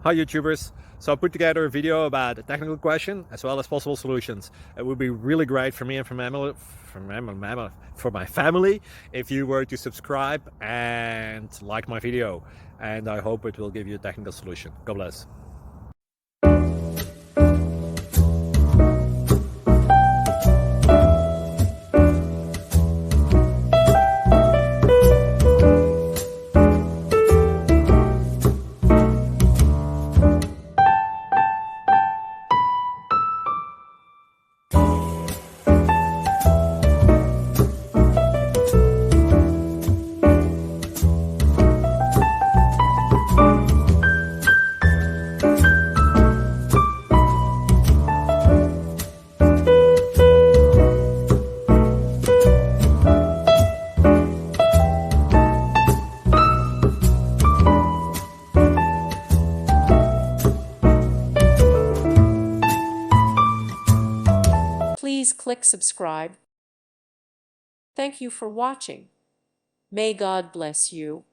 Hi YouTubers! So I put together a video about a technical question as well as possible solutions. It would be really great for me and for my family if you were to subscribe and like my video, and I hope it will give you a technical solution. God bless. Please click subscribe. Thank you for watching. May God bless you.